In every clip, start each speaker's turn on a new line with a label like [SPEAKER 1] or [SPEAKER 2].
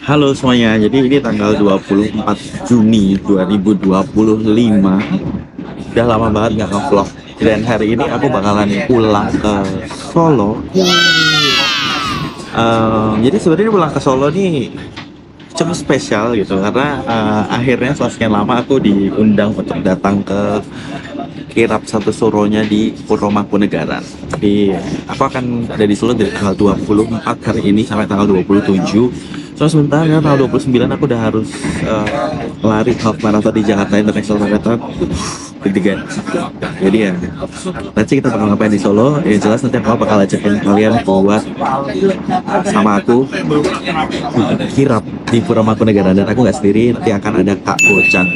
[SPEAKER 1] Halo semuanya, jadi ini tanggal 24 Juni 2025. Udah lama banget nggak nge-vlog. Dan hari ini aku bakalan pulang ke Solo. Jadi sebenarnya pulang ke Solo nih cukup spesial gitu karena akhirnya setelah sekian lama aku diundang untuk datang ke kirap satu suronya di Puro Mangkunegaran. Jadi aku akan ada di Solo dari tanggal 24 hari ini sampai tanggal 27. So sementara tanggal 29 aku udah harus lari half marathon di Jakarta International Marathon. Ketiga. Jadi ya nanti kita bakal ngapain di Solo. Ya jelas nanti aku bakal ajakin kalian buat sama aku kirap di Puro Mangkunegaran, dan aku nggak sendiri, nanti akan ada Kak Bocan.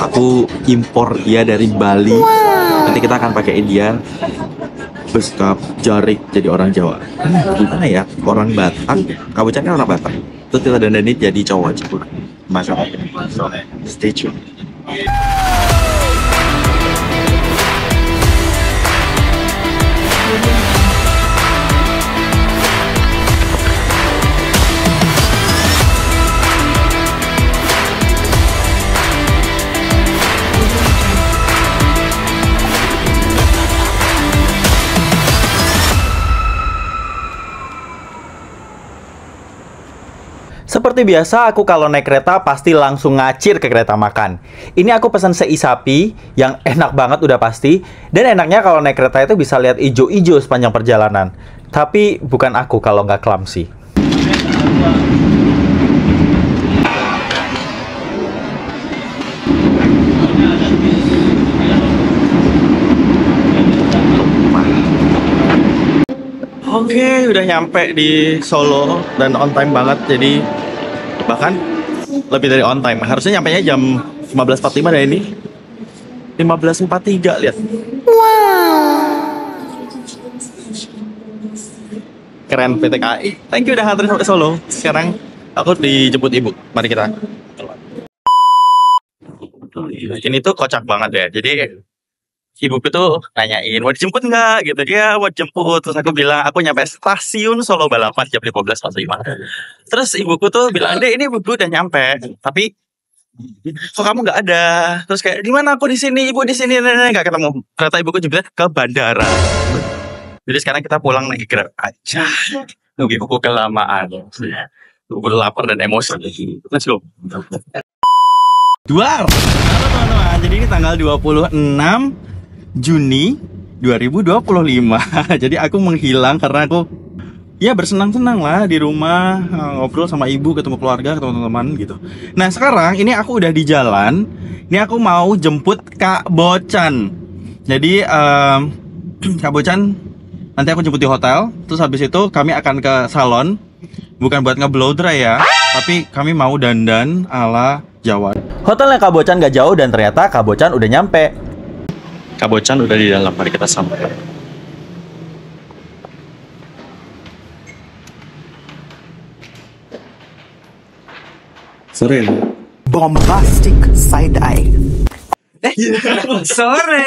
[SPEAKER 1] Aku impor dia dari Bali. Nanti kita akan pakai dia beskap jarik jadi orang Jawa. Gimana ya, orang Batak. Kak Bocan kan orang Batak, terus kita dandanin jadi cowok aja. Masuk. So, stay tune.
[SPEAKER 2] Seperti biasa, aku kalau naik kereta pasti langsung ngacir ke kereta makan. Ini aku pesan sei sapi yang enak banget udah pasti. Dan enaknya kalau naik kereta itu bisa lihat ijo-ijo sepanjang perjalanan. Tapi bukan aku kalau nggak clumsy.
[SPEAKER 1] Oke, udah nyampe di Solo dan on time banget. Jadi bahkan lebih dari on time. Harusnya nyampe nya jam 15.45 deh ini. 15.43, lihat. Keren PT KAI. Thank you udah nganterin sampai Solo. Sekarang aku dijemput ibu. Mari kita keluar. Ini tuh kocak banget ya. Jadi ibuku tuh nanyain mau dijemput nggak gitu. Dia mau jemput, terus aku bilang aku nyampe stasiun Solo Balapan jam 15.45. Terus ibuku tuh bilang, "Dek, ini ibu udah nyampe, tapi kok kamu nggak ada?" Terus kayak, "Di mana? Aku di sini, ibu di sini." Nenek nggak ketemu. Ternyata ibuku jemput ke bandara. Jadi sekarang kita pulang naik Grab aja. Nunggu ibuku kelamaan. Ibuku lapar dan emosi. Let's go. Duar. Halo teman-teman. Jadi ini tanggal 26 Juni 2025. Jadi aku menghilang karena aku ya bersenang-senang lah di rumah, ngobrol sama ibu, ketemu keluarga, ketemu teman-teman gitu. Nah sekarang ini aku udah di jalan. Ini aku mau jemput Kak Bocan. Jadi Kak Bocan nanti aku jemput di hotel. Terus habis itu kami akan ke salon. Bukan buat nge-blow dry ya, tapi kami mau dandan ala Jawa.
[SPEAKER 2] Hotelnya Kak Bocan gak jauh dan ternyata Kak Bocan udah nyampe.
[SPEAKER 1] Kak Bocan udah di dalam, mari kita sambut. Sore.
[SPEAKER 3] Bombastic side eye.
[SPEAKER 4] Sore.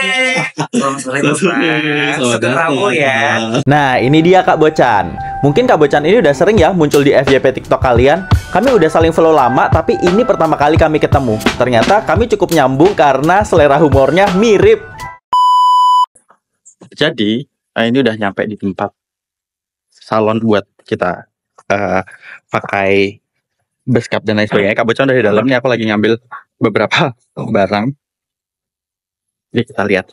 [SPEAKER 4] Selamat Rabu ya.
[SPEAKER 2] Nah, ini dia Kak Bocan. Mungkin Kak Bocan ini udah sering ya muncul di FYP TikTok kalian. Kami udah saling follow lama, tapi ini pertama kali kami ketemu. Ternyata kami cukup nyambung karena selera humornya mirip.
[SPEAKER 1] Jadi ini udah nyampe di tempat salon buat kita pakai beskap dan lain sebagainya. Kak Bocan udah di dalam nih, aku lagi ngambil beberapa barang. Jadi kita lihat.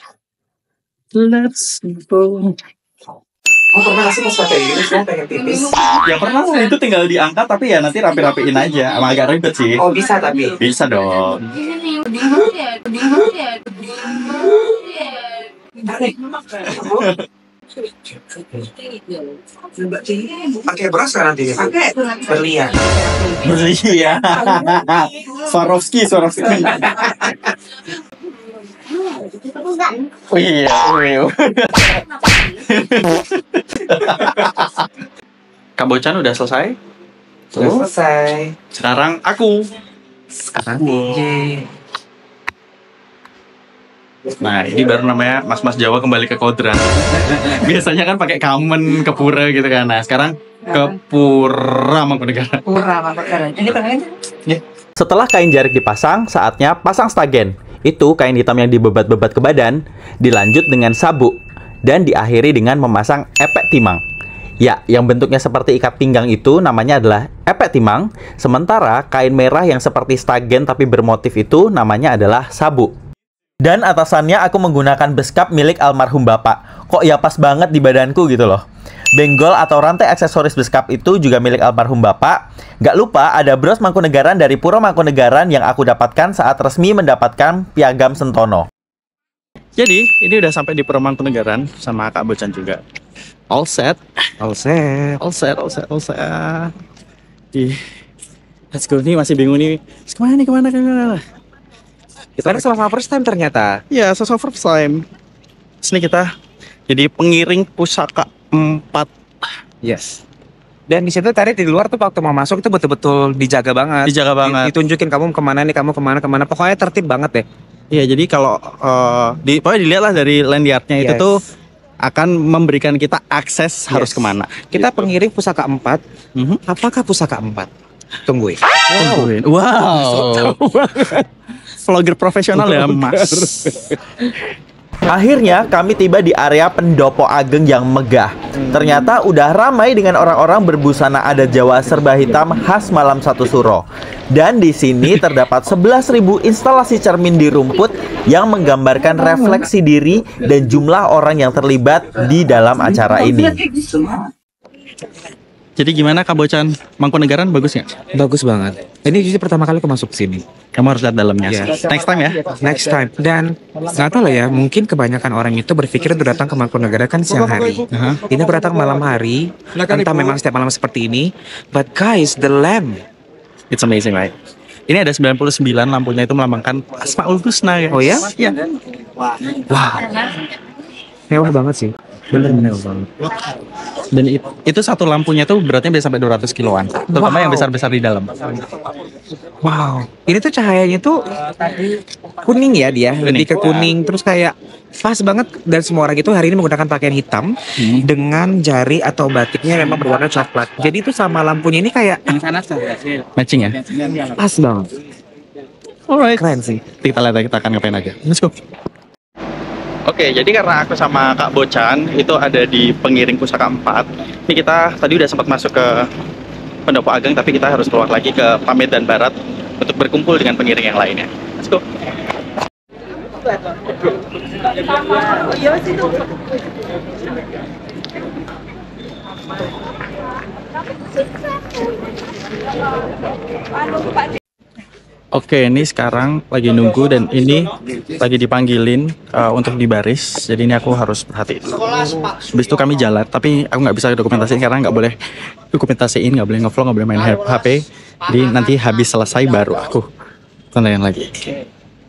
[SPEAKER 1] Let's go.
[SPEAKER 3] Oh, pernah nggak sih pas pakai ini saya pengen pipis?
[SPEAKER 1] Ya pernah, itu tinggal diangkat, tapi ya nanti rapi-rapiin aja. Emang agak ribet sih.
[SPEAKER 3] Oh, bisa tapi.
[SPEAKER 1] Bisa dong.
[SPEAKER 3] Tarik. Pakai beras kan nanti? Pakai. Berlian.
[SPEAKER 1] Iya. Swarovski. Oh iya. Kak Bocan udah selesai?
[SPEAKER 3] Sudah selesai.
[SPEAKER 1] Sekarang aku.
[SPEAKER 3] Sekarang DJ.
[SPEAKER 1] Nah, ini baru namanya mas-mas Jawa kembali ke kodrat. Biasanya kan pakai kamen ke pura gitu kan. Nah, sekarang ke Pura Mangkunegaran.
[SPEAKER 3] Pura Mangkunegaran. Ini pengen aja.
[SPEAKER 2] Setelah kain jarik dipasang, saatnya pasang stagen. Itu kain hitam yang dibebat-bebat ke badan, dilanjut dengan sabuk, dan diakhiri dengan memasang epek timang. Ya, yang bentuknya seperti ikat pinggang itu namanya adalah epek timang, sementara kain merah yang seperti stagen tapi bermotif itu namanya adalah sabuk. Dan atasannya aku menggunakan beskap milik almarhum bapak. Kok ya pas banget di badanku gitu loh. Benggol atau rantai aksesoris beskap itu juga milik almarhum bapak. Gak lupa ada bros Mangkunegaran dari Pura Mangkunegaran yang aku dapatkan saat resmi mendapatkan Piagam Sentono.
[SPEAKER 1] Jadi, ini udah sampai di Pura Mangkunegaran sama Kak Bocan juga. All set.
[SPEAKER 3] All set.
[SPEAKER 1] All set, all set, all set. Let's go, nih masih bingung nih. Kemana nih, kemana?
[SPEAKER 3] Kita ada sama first time ternyata.
[SPEAKER 1] Ya, so first time. Sini kita jadi pengiring pusaka 4.
[SPEAKER 3] Yes. Dan di situ tadi di luar tuh waktu mau masuk itu betul-betul dijaga banget.
[SPEAKER 1] Dijaga banget.
[SPEAKER 3] Ditunjukin kamu kemana nih, kamu kemana. Pokoknya tertib banget deh.
[SPEAKER 1] Iya, jadi kalau pokoknya dilihatlah dari lanyardnya itu
[SPEAKER 3] Yes.
[SPEAKER 1] tuh akan memberikan kita akses harus
[SPEAKER 3] Yes.
[SPEAKER 1] kemana.
[SPEAKER 3] Kita pengiring pusaka 4.
[SPEAKER 1] Mhm.
[SPEAKER 3] Apakah pusaka 4? Tungguin.
[SPEAKER 1] Wow. Vlogger profesional ya, Mas.
[SPEAKER 2] Akhirnya kami tiba di area Pendopo Ageng yang megah. Ternyata udah ramai dengan orang-orang berbusana adat Jawa serba hitam khas Malam Satu Suro. Dan di sini terdapat 11.000 instalasi cermin di rumput yang menggambarkan refleksi diri dan jumlah orang yang terlibat di dalam acara ini.
[SPEAKER 1] Jadi gimana Kak Bocan? Mangkunegaran bagus nggak?
[SPEAKER 3] Bagus banget. Ini justru pertama kali aku masuk ke sini.
[SPEAKER 1] Kamu harus lihat dalamnya.
[SPEAKER 3] Yes.
[SPEAKER 1] Next time ya.
[SPEAKER 3] Next time. Dan nggak tahu lah ya, mungkin kebanyakan orang itu berpikir untuk datang ke Mangkunegaran kan siang hari. Ini aku datang malam hari. Entah memang setiap malam seperti ini. But guys, the lamp.
[SPEAKER 1] It's amazing, right? Ini ada 99 lampunya itu melambangkan Asmaul Husna ya.
[SPEAKER 3] Oh ya?
[SPEAKER 1] Iya.
[SPEAKER 3] Wow. Mewah banget sih. Bener-bener banget.
[SPEAKER 1] Dan itu satu lampunya tuh beratnya bisa sampai 200 kiloan. Terutama yang besar-besar di dalam.
[SPEAKER 3] Wow. Ini tuh cahayanya tuh kuning ya dia. Lebih ke kuning. Terus kayak pas banget. Dan semua orang itu hari ini menggunakan pakaian hitam. Dengan jari atau batiknya memang berwarna coklat. Jadi itu sama lampunya ini kayak
[SPEAKER 1] Matching ya.
[SPEAKER 3] pas banget.
[SPEAKER 1] Alright.
[SPEAKER 3] Keren sih.
[SPEAKER 1] Kita lihat kita akan ngapain aja. Let's go. Oke, jadi karena aku sama Kak Bocan itu ada di pengiring pusaka 4. Ini kita tadi udah sempat masuk ke Pendopo Ageng, tapi kita harus keluar lagi ke Pamedan Barat untuk berkumpul dengan pengiring yang lainnya. Let's go. Oke, ini sekarang lagi nunggu dan ini lagi dipanggilin untuk dibaris. Jadi ini aku harus perhatiin. Habis itu kami jalan, tapi aku nggak bisa dokumentasiin karena nggak boleh dokumentasiin, nggak boleh ngevlog, nggak boleh main HP. Jadi nanti habis selesai baru aku tandain lagi.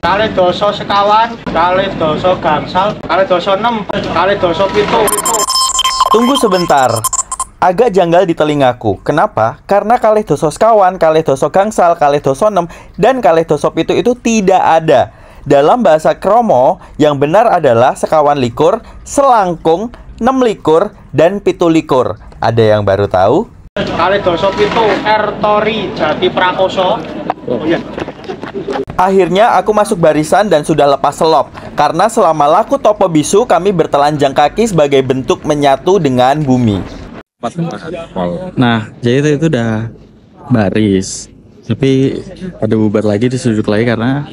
[SPEAKER 5] Kali doso sekawan, kali doso gangsal, kali doso 6, kali doso pitu.
[SPEAKER 2] Tunggu sebentar. Agak janggal di telingaku. Kenapa? Karena kalih doso sekawan, kalih doso gangsal, kalih doso 6, dan kalih doso pitu itu tidak ada. Dalam bahasa Kromo, yang benar adalah sekawan likur, selangkung, 6 likur, dan pitu likur. Ada yang baru tahu?
[SPEAKER 5] Kali doso pitu, Ertori, Jati Prakoso.
[SPEAKER 2] Akhirnya aku masuk barisan dan sudah lepas selop. Karena selama laku topo bisu, kami bertelanjang kaki sebagai bentuk menyatu dengan bumi.
[SPEAKER 1] Nah, jadi itu udah baris. Tapi ada bubar lagi, disujuk lagi karena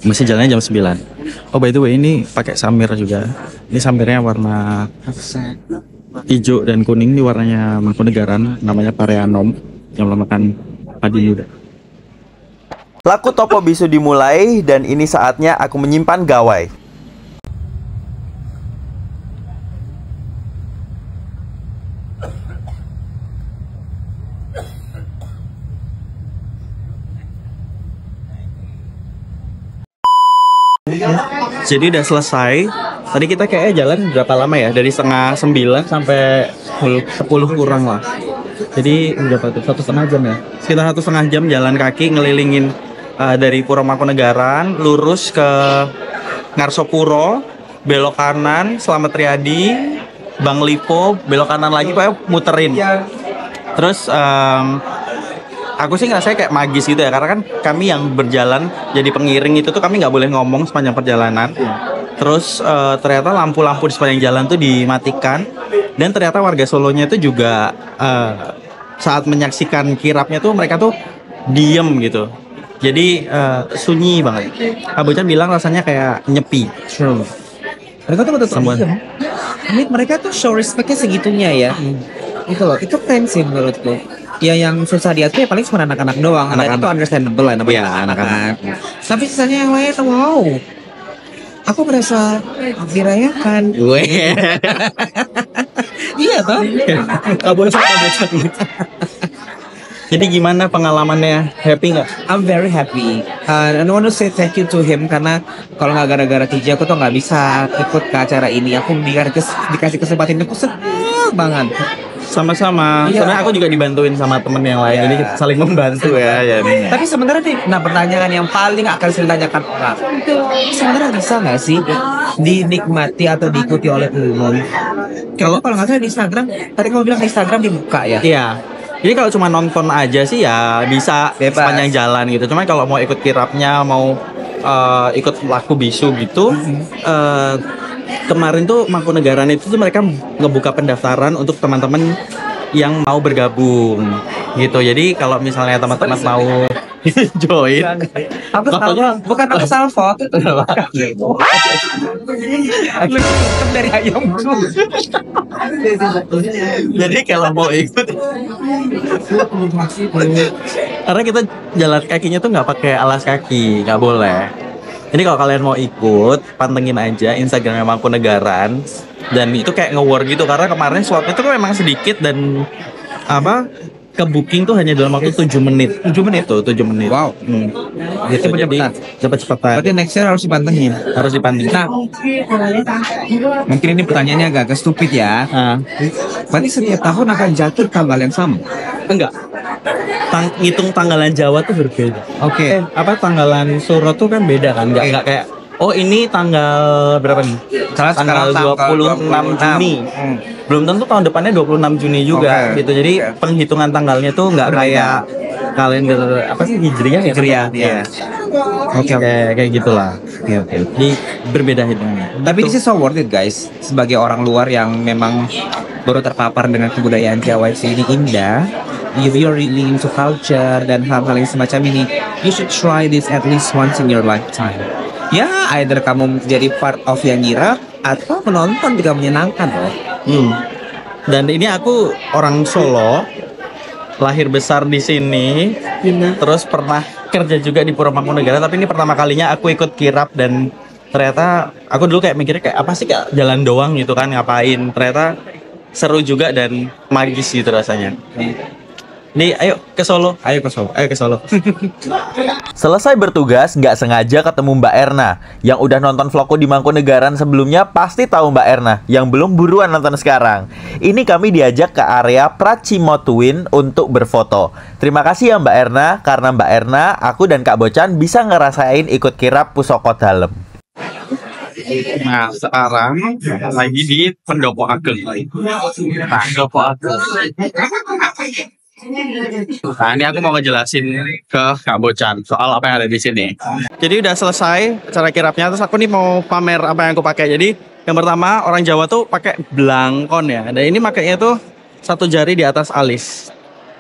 [SPEAKER 1] masih jalannya jam 9. Oh, by the way, ini pakai samir juga. Ini samirnya warna hijau dan kuning. Ini warnanya Mangkunegaran, namanya Pareanom, yang melambangkan padi muda.
[SPEAKER 2] Laku topo bisu dimulai dan ini saatnya aku menyimpan gawai.
[SPEAKER 1] Jadi udah selesai. Tadi kita kayaknya jalan berapa lama ya? Dari setengah 9 sampai 10 kurang lah. Jadi udah 1,5 jam ya. Sekitar 1,5 jam jalan kaki ngelilingin dari Puro Mangkunegaran lurus ke Ngarsopuro, belok kanan Slamet Riyadi, Bang Lipo, belok kanan lagi, pokoknya muterin. Terus aku sih ngerasa kayak magis gitu ya, karena kan kami yang berjalan jadi pengiring itu tuh kami nggak boleh ngomong sepanjang perjalanan. Terus ternyata lampu-lampu di sepanjang jalan tuh dimatikan, dan ternyata warga Solonya itu juga saat menyaksikan kirapnya tuh mereka tuh diem gitu. Jadi sunyi banget. Kak Bocan bilang rasanya kayak nyepi.
[SPEAKER 3] Mereka tuh betul diem. Ini mereka tuh show respectnya segitunya ya. Itu loh, itu keren sih menurutku. Ya yang susah diatur ya paling cuma anak-anak doang. Anak-anak itu understandable lah namanya.
[SPEAKER 1] Iya, anak-anak.
[SPEAKER 3] Tapi sisanya yang lain, wow. Aku merasa dirayakan. Iya toh?
[SPEAKER 1] Kak Bocan. Jadi gimana pengalamannya? Happy nggak?
[SPEAKER 3] I'm very happy. I want to say thank you to him karena kalau nggak gara-gara TJ aku tuh nggak bisa ikut ke acara ini. Aku dikasih kesempatan itu, aku seneng banget.
[SPEAKER 1] Sama-sama.
[SPEAKER 3] Iya.
[SPEAKER 1] Karena aku juga dibantuin sama temen yang lain.
[SPEAKER 3] Iya.
[SPEAKER 1] Jadi kita saling membantu ya.
[SPEAKER 3] Tapi sebenarnya nih, nah pertanyaan yang paling akan saya tanyakan orang, sebenarnya bisa nggak sih dinikmati atau diikuti oleh umum? Kalau nggak salah di Instagram, tadi kamu bilang di Instagram dibuka ya?
[SPEAKER 1] Iya. Jadi kalau cuma nonton aja sih ya bisa
[SPEAKER 3] Bebas.
[SPEAKER 1] sepanjang jalan gitu. Cuma kalau mau ikut kirapnya, mau ikut laku bisu gitu, kemarin tuh Mangkunegaran itu tuh mereka ngebuka pendaftaran untuk teman-teman yang mau bergabung gitu. Jadi kalau misalnya teman-teman mau join,
[SPEAKER 3] Aku
[SPEAKER 1] Fotonya-
[SPEAKER 3] bukan aku salvo. Lebih dari ayam tuh.
[SPEAKER 1] jadi kalau mau ikut, karena kita jalan kakinya tuh nggak pakai alas kaki, nggak boleh. Jadi kalau kalian mau ikut, pantengin aja Instagramnya Mangkunegaran, dan itu kayak nge-war gitu karena kemarin slotnya tuh memang sedikit dan ke booking tuh hanya dalam waktu 7 menit.
[SPEAKER 3] 7 menit?
[SPEAKER 1] Tuh 7 menit.
[SPEAKER 3] Wow.
[SPEAKER 1] Gitu. Jadi
[SPEAKER 3] Cepet-cepetan.
[SPEAKER 1] cepet-cepetan.
[SPEAKER 3] Berarti next year harus dipantengin.
[SPEAKER 1] Harus dipantengin.
[SPEAKER 3] Nah, mungkin ini pertanyaannya agak stupid ya.
[SPEAKER 1] Nah,
[SPEAKER 3] Berarti setiap tahun akan jatuh tanggal yang sama.
[SPEAKER 1] enggak. Ngitung tanggalan Jawa tuh berbeda.
[SPEAKER 3] Oke.
[SPEAKER 1] Tanggalan Suro tuh kan beda kan? Enggak kayak ini tanggal berapa nih?
[SPEAKER 3] Salah
[SPEAKER 1] Tanggal 26 Juni. Belum tentu tahun depannya 26 Juni juga
[SPEAKER 3] Oke.
[SPEAKER 1] gitu. Jadi penghitungan tanggalnya tuh nggak kayak kalender Hijriah ya?
[SPEAKER 3] Hijriah, iya. Oke.
[SPEAKER 1] Kayak gitulah.
[SPEAKER 3] Oke.
[SPEAKER 1] Jadi berbeda hitungannya.
[SPEAKER 3] Tapi this is so worth it guys. Sebagai orang luar yang memang baru terpapar dengan kebudayaan Jawa yang ini indah, you're really into culture dan hal-hal yang semacam ini, you should try this at least once in your lifetime. Ya, either kamu menjadi part of yang ngira atau penonton juga menyenangkan loh.
[SPEAKER 1] Dan ini aku orang Solo, lahir besar di sini, terus pernah kerja juga di Puro Mangkunegaran. Tapi ini pertama kalinya aku ikut kirap, dan ternyata aku dulu kayak mikirnya kayak apa sih, kayak jalan doang gitu kan, ngapain. Ternyata seru juga dan magis gitu rasanya. Nih, ayo ke Solo. Ayo ke Solo.
[SPEAKER 2] Selesai bertugas, nggak sengaja ketemu Mbak Erna. Yang udah nonton vlogku di Mangkunegaran sebelumnya pasti tahu Mbak Erna. Yang belum buruan nonton sekarang. Ini kami diajak ke area Pracimotuin untuk berfoto. Terima kasih ya Mbak Erna, karena Mbak Erna, aku dan Kak Bocan bisa ngerasain ikut kirap Pusoko Dalem.
[SPEAKER 1] Nah, sekarang lagi di Pendopo Ageng. Pendopo Ageng. Nah, ini aku mau ngejelasin ke Kak Bocan soal apa yang ada di sini. Jadi udah selesai acara kirapnya, terus aku nih mau pamer apa yang aku pakai. Jadi yang pertama, orang Jawa tuh pakai blangkon ya. Dan ini makanya tuh satu jari di atas alis.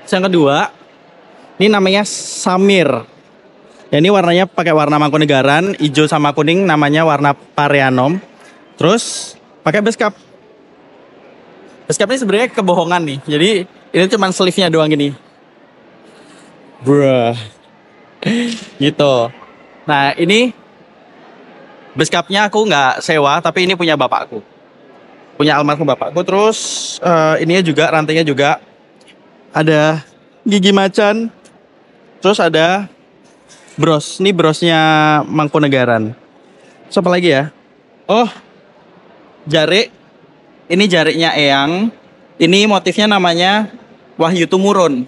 [SPEAKER 1] Terus yang kedua, ini namanya samir. Ya, ini warnanya pakai warna Mangkunegaran, hijau sama kuning, namanya warna Parianom. Terus pakai beskap. Beskap ini sebenarnya kebohongan nih. Jadi ini cuma sleeve-nya doang gini. Bruh. Gitu. Nah, ini beskapnya aku nggak sewa, tapi ini punya bapakku. Punya almarhum bapakku. Terus ininya juga, rantainya juga ada gigi macan. Terus ada bros. Ini brosnya Mangkunegaran. Terus apa lagi ya? Oh, jari. Ini jarinya Eyang. Ini motifnya namanya Wahyu Tumurun.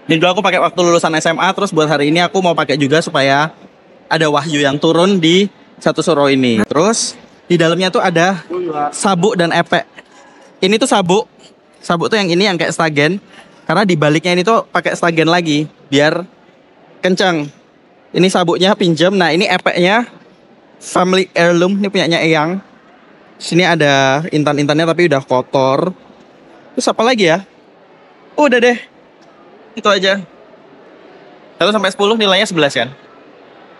[SPEAKER 1] Ini dulu aku pakai waktu lulusan SMA, terus buat hari ini aku mau pakai juga supaya ada wahyu yang turun di satu suro ini. Terus di dalamnya tuh ada sabuk dan epek. Ini tuh sabuk. Sabuk tuh yang ini yang kayak stagen. Karena di baliknya ini tuh pakai stagen lagi biar kencang. Ini sabuknya pinjam. Nah, ini epeknya family heirloom, ini punyanya Eyang. Sini ada intan-intannya tapi udah kotor. Terus apa lagi ya? Udah deh. Itu aja. 1 sampai 10 nilainya 11 kan?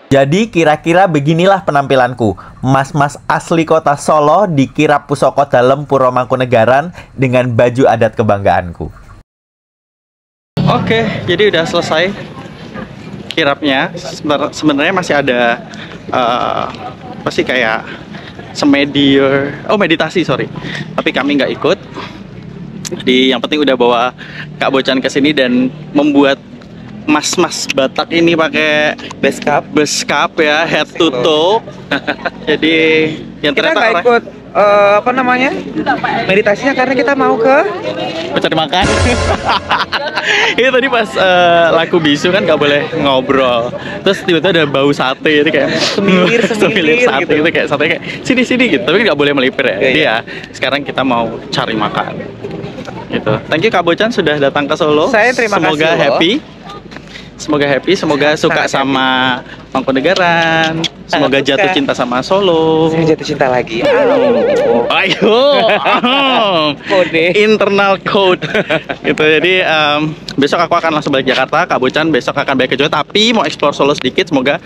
[SPEAKER 2] Jadi kira-kira beginilah penampilanku. Mas-mas asli kota Solo dikirap pusoko dalam Puro Mangkunegaran dengan baju adat kebanggaanku.
[SPEAKER 1] Oke, jadi udah selesai kirapnya. Sebenarnya masih ada apa sih kayak meditasi, sorry. Tapi kami nggak ikut. Yang penting udah bawa Kak Bocan ke sini dan membuat mas-mas Batak ini pakai beskap ya, head to toe. Jadi yang
[SPEAKER 3] Kita
[SPEAKER 1] ternyata
[SPEAKER 3] nggak ikut apa namanya meditasinya karena kita mau ke
[SPEAKER 1] mencari makan. Itu tadi pas laku bisu kan nggak boleh ngobrol. Terus tiba-tiba ada bau sate, itu kayak
[SPEAKER 3] Semilir
[SPEAKER 1] sate
[SPEAKER 3] gitu.
[SPEAKER 1] itu kayak sate kayak sini gitu. Tapi nggak boleh melipir ya. Jadi ya sekarang kita mau cari makan. Gitu. Thank you Kak Bocan sudah datang ke Solo.
[SPEAKER 3] Saya terima
[SPEAKER 1] Semoga
[SPEAKER 3] kasih loh.
[SPEAKER 1] happy. Semoga happy, semoga suka
[SPEAKER 3] Sangat
[SPEAKER 1] sama Mangkunegaran. Semoga
[SPEAKER 3] Sangat
[SPEAKER 1] jatuh
[SPEAKER 3] suka.
[SPEAKER 1] cinta sama Solo.
[SPEAKER 3] saya jatuh cinta lagi.
[SPEAKER 1] Ayo,
[SPEAKER 3] Kode.
[SPEAKER 1] internal code. Gitu. Jadi besok aku akan langsung balik Jakarta. Kak Bocan besok akan balik ke Jawa. Tapi mau explore Solo sedikit. Semoga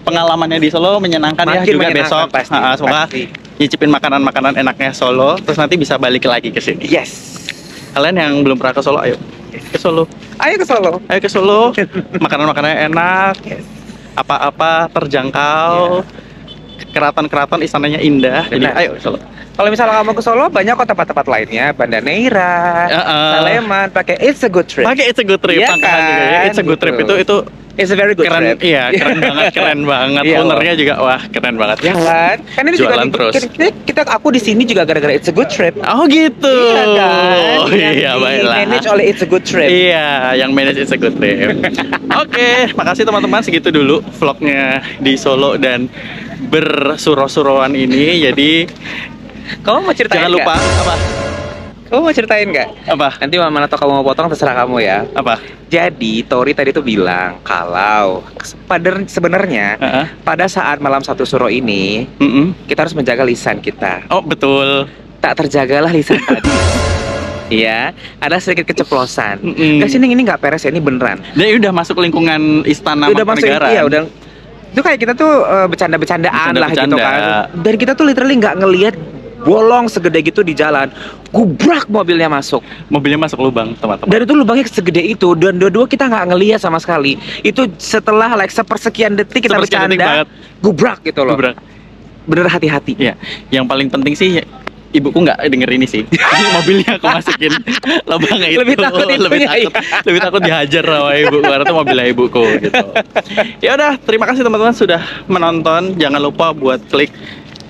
[SPEAKER 1] pengalamannya di Solo menyenangkan ya
[SPEAKER 3] Makin
[SPEAKER 1] juga
[SPEAKER 3] menyenangkan,
[SPEAKER 1] besok.
[SPEAKER 3] pasti,
[SPEAKER 1] Semoga
[SPEAKER 3] pasti.
[SPEAKER 1] nyicipin makanan-makanan enaknya Solo. Terus nanti bisa balik lagi ke sini.
[SPEAKER 3] Yes.
[SPEAKER 1] Kalian yang belum pernah ke Solo, ayo ke Solo.
[SPEAKER 3] Ayo ke Solo.
[SPEAKER 1] Ayo ke Solo. Makanan-makanannya enak. Apa-apa terjangkau. Keraton-keraton istananya indah. Jadi
[SPEAKER 3] Benar.
[SPEAKER 1] ayo ke Solo.
[SPEAKER 3] Kalau misalnya kamu ke Solo, banyak kok tempat-tempat lainnya, Banda Neira, Saleman, pakai It's a Good Trip.
[SPEAKER 1] Pakai It's a Good Trip,
[SPEAKER 3] Iya
[SPEAKER 1] Pangkalan juga ya.
[SPEAKER 3] kan?
[SPEAKER 1] It's a Good Trip
[SPEAKER 3] Gitu.
[SPEAKER 1] itu
[SPEAKER 3] It's a very good
[SPEAKER 1] keren,
[SPEAKER 3] trip.
[SPEAKER 1] iya keren banget.
[SPEAKER 3] Iya,
[SPEAKER 1] Ownernya juga wah keren banget.
[SPEAKER 3] Ya kan? Kan ini juga
[SPEAKER 1] Jualan terus.
[SPEAKER 3] aku di sini juga gara-gara It's a Good Trip.
[SPEAKER 1] Oh gitu.
[SPEAKER 3] Iya kan?
[SPEAKER 1] Oh iya baiklah.
[SPEAKER 3] Manage oleh It's a Good Trip.
[SPEAKER 1] Iya, yang manage It's a Good Trip. Oke, makasih teman-teman, segitu dulu vlognya di Solo dan bersuro-suroan ini. Jadi
[SPEAKER 3] Kamu mau ceritain
[SPEAKER 1] jangan lupa
[SPEAKER 3] nggak?
[SPEAKER 1] apa?
[SPEAKER 3] Kamu mau ceritain nggak?
[SPEAKER 1] Apa?
[SPEAKER 3] Nanti Mama atau kamu mau potong terserah kamu ya.
[SPEAKER 1] Apa?
[SPEAKER 3] Jadi Tori tadi tuh bilang kalau sebenarnya
[SPEAKER 1] Heeh.
[SPEAKER 3] pada saat malam satu suro ini kita harus menjaga lisan kita.
[SPEAKER 1] Oh, betul.
[SPEAKER 3] Tak terjagalah lisan tadi. Iya, ada sedikit keceplosan.
[SPEAKER 1] Mm-mm.
[SPEAKER 3] Guys, ini nggak beres ya, ini beneran.
[SPEAKER 1] Dia udah masuk lingkungan istana
[SPEAKER 3] Udah masuk,
[SPEAKER 1] Mangkunegaran.
[SPEAKER 3] iya udah. Itu kayak kita tuh bercanda-bercandaan lah gitu
[SPEAKER 1] Bercanda-bercanda.
[SPEAKER 3] kan. Dan kita tuh literally nggak ngelihat bolong segede gitu di jalan. Gubrak mobilnya masuk.
[SPEAKER 1] Mobilnya masuk lubang, teman-teman.
[SPEAKER 3] Dan itu lubangnya segede itu. Dan dua-dua kita nggak ngelihat sama sekali. Itu setelah like sepersekian detik kita
[SPEAKER 1] Sepersekian detik
[SPEAKER 3] bercanda.
[SPEAKER 1] banget.
[SPEAKER 3] Gubrak gitu loh.
[SPEAKER 1] Gubrak.
[SPEAKER 3] Bener hati-hati.
[SPEAKER 1] Iya, yang paling penting sih ibuku nggak denger ini sih. Mobilnya aku masukin lubangnya itu.
[SPEAKER 3] Lebih takut
[SPEAKER 1] lebih
[SPEAKER 3] itunya,
[SPEAKER 1] takut, lebih takut dihajar sama ibuku karena itu mobilnya ibuku gitu. Ya udah, terima kasih teman-teman sudah menonton. Jangan lupa buat klik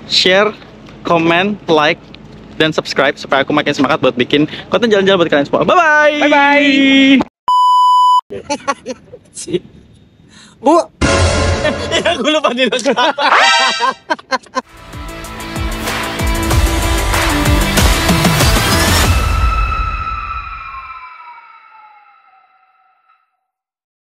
[SPEAKER 1] share, comment, like, dan subscribe supaya aku makin semangat buat bikin konten jalan-jalan buat kalian semua. Bye bye.
[SPEAKER 3] Bye bye.
[SPEAKER 1] Bu. Ya, aku lupa